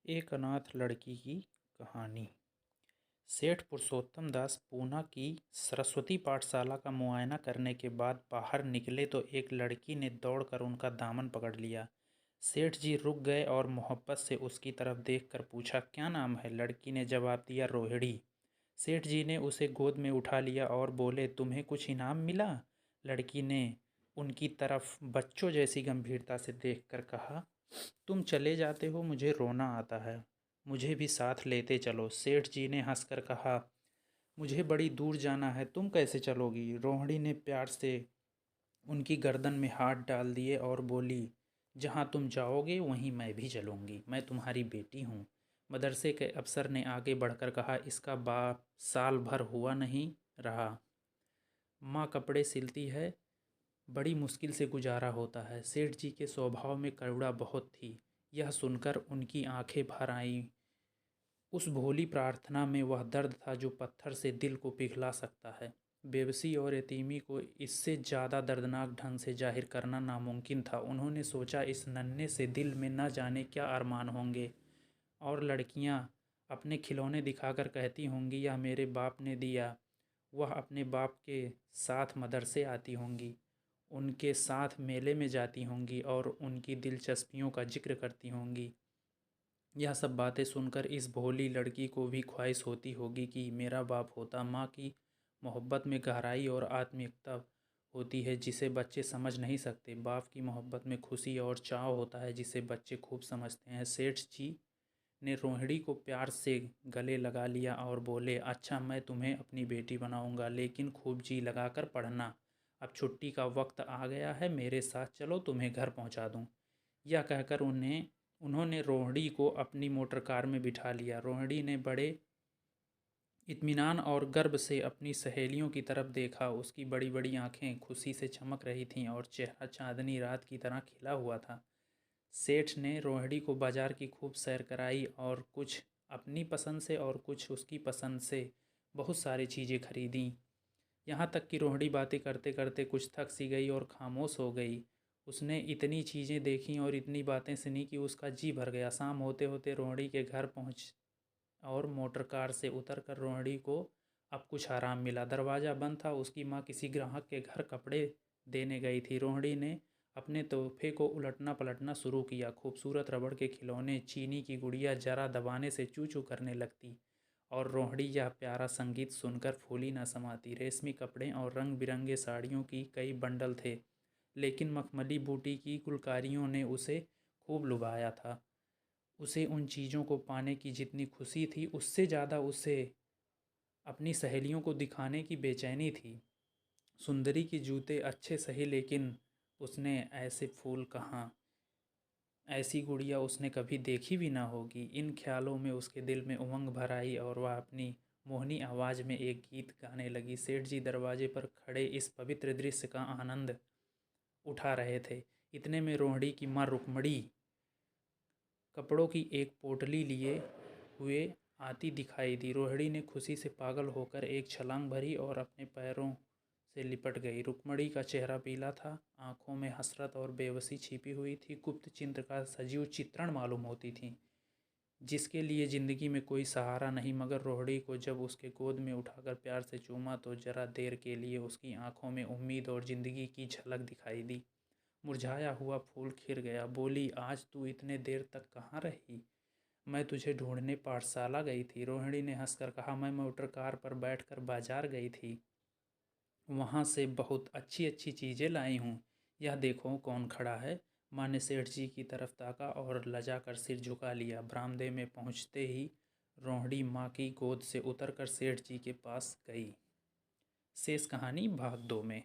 एक अनाथ लड़की की कहानी। सेठ पुरुषोत्तम दास पूना की सरस्वती पाठशाला का मुआयना करने के बाद बाहर निकले तो एक लड़की ने दौड़कर उनका दामन पकड़ लिया। सेठ जी रुक गए और मोहब्बत से उसकी तरफ देखकर पूछा, क्या नाम है? लड़की ने जवाब दिया, रोहिणी। सेठ जी ने उसे गोद में उठा लिया और बोले, तुम्हें कुछ इनाम मिला? लड़की ने उनकी तरफ बच्चों जैसी गंभीरता से देखकर कहा, तुम चले जाते हो, मुझे रोना आता है, मुझे भी साथ लेते चलो। सेठ जी ने हंसकर कहा, मुझे बड़ी दूर जाना है, तुम कैसे चलोगी? रोहिणी ने प्यार से उनकी गर्दन में हाथ डाल दिए और बोली, जहाँ तुम जाओगे वहीं मैं भी चलूँगी, मैं तुम्हारी बेटी हूँ। मदरसे के अफसर ने आगे बढ़कर कहा, इसका बाप साल भर हुआ नहीं रहा, माँ कपड़े सिलती है, बड़ी मुश्किल से गुजारा होता है। सेठ जी के स्वभाव में करुणा बहुत थी। यह सुनकर उनकी आंखें भर आईं। उस भोली प्रार्थना में वह दर्द था जो पत्थर से दिल को पिघला सकता है। बेबसी और यतीमी को इससे ज़्यादा दर्दनाक ढंग से जाहिर करना नामुमकिन था। उन्होंने सोचा, इस नन्हे से दिल में न जाने क्या अरमान होंगे, और लड़कियां अपने खिलौने दिखाकर कहती होंगी, यह मेरे बाप ने दिया। वह अपने बाप के साथ मदरसे आती होंगी, उनके साथ मेले में जाती होंगी और उनकी दिलचस्पियों का जिक्र करती होंगी। यह सब बातें सुनकर इस भोली लड़की को भी ख्वाहिश होती होगी कि मेरा बाप होता। माँ की मोहब्बत में गहराई और आत्मीयता होती है जिसे बच्चे समझ नहीं सकते। बाप की मोहब्बत में खुशी और चाव होता है जिसे बच्चे खूब समझते हैं। सेठ जी ने रोहिणी को प्यार से गले लगा लिया और बोले, अच्छा, मैं तुम्हें अपनी बेटी बनाऊंगा, लेकिन खूब जी लगाकर पढ़ना। अब छुट्टी का वक्त आ गया है, मेरे साथ चलो, तुम्हें घर पहुंचा दूं। यह कहकर उन्होंने रोहिणी को अपनी मोटर कार में बिठा लिया। रोहिणी ने बड़े इत्मीनान और गर्व से अपनी सहेलियों की तरफ देखा। उसकी बड़ी बड़ी आंखें खुशी से चमक रही थीं और चेहरा चांदनी रात की तरह खिला हुआ था। सेठ ने रोहिणी को बाजार की खूब सैर कराई और कुछ अपनी पसंद से और कुछ उसकी पसंद से बहुत सारी चीज़ें खरीदीं। यहाँ तक कि रोहिणी बातें करते करते कुछ थक सी गई और खामोश हो गई। उसने इतनी चीज़ें देखीं और इतनी बातें सुनी कि उसका जी भर गया। शाम होते होते रोहिणी के घर पहुँच और मोटर कार से उतरकर रोहिणी को अब कुछ आराम मिला। दरवाज़ा बंद था। उसकी माँ किसी ग्राहक के घर कपड़े देने गई थी। रोहिणी ने अपने तोहफे को उलटना पलटना शुरू किया। खूबसूरत रबड़ के खिलौने, चीनी की गुड़िया जरा दबाने से चू चू करने लगती और रोहिणी यह प्यारा संगीत सुनकर फूली न समाती। रेशमी कपड़े और रंग बिरंगे साड़ियों की कई बंडल थे, लेकिन मखमली बूटी की गुलकारियों ने उसे खूब लुभाया था। उसे उन चीज़ों को पाने की जितनी खुशी थी, उससे ज़्यादा उसे अपनी सहेलियों को दिखाने की बेचैनी थी। सुंदरी के जूते अच्छे सही, लेकिन उसने ऐसे फूल कहाँ, ऐसी गुड़िया उसने कभी देखी भी ना होगी। इन ख्यालों में उसके दिल में उमंग भर आई और वह अपनी मोहनी आवाज़ में एक गीत गाने लगी। सेठ जी दरवाजे पर खड़े इस पवित्र दृश्य का आनंद उठा रहे थे। इतने में रोहिणी की माँ रुक्मणी कपड़ों की एक पोटली लिए हुए आती दिखाई दी। रोहिणी ने खुशी से पागल होकर एक छलांग भरी और अपने पैरों से लिपट गई। रुक्मणी का चेहरा पीला था, आंखों में हसरत और बेबसी छिपी हुई थी। गुप्त चिंता का सजीव चित्रण मालूम होती थी, जिसके लिए जिंदगी में कोई सहारा नहीं। मगर रोहिणी को जब उसके गोद में उठाकर प्यार से चूमा तो जरा देर के लिए उसकी आंखों में उम्मीद और जिंदगी की झलक दिखाई दी। मुरझाया हुआ फूल खिल गया। बोली, आज तू इतने देर तक कहाँ रही? मैं तुझे ढूंढने पाठशाला गई थी। रोहिणी ने हंसकर कहा, मैं मोटर कार पर बैठकर बाजार गई थी, वहाँ से बहुत अच्छी अच्छी चीज़ें लाई हूँ। यह देखो कौन खड़ा है। माँ ने सेठ जी की तरफ ताका और लजा कर सिर झुका लिया। बरामदे में पहुँचते ही रोहिणी माँ की गोद से उतरकर सेठ जी के पास गई। शेष कहानी भाग 2 में।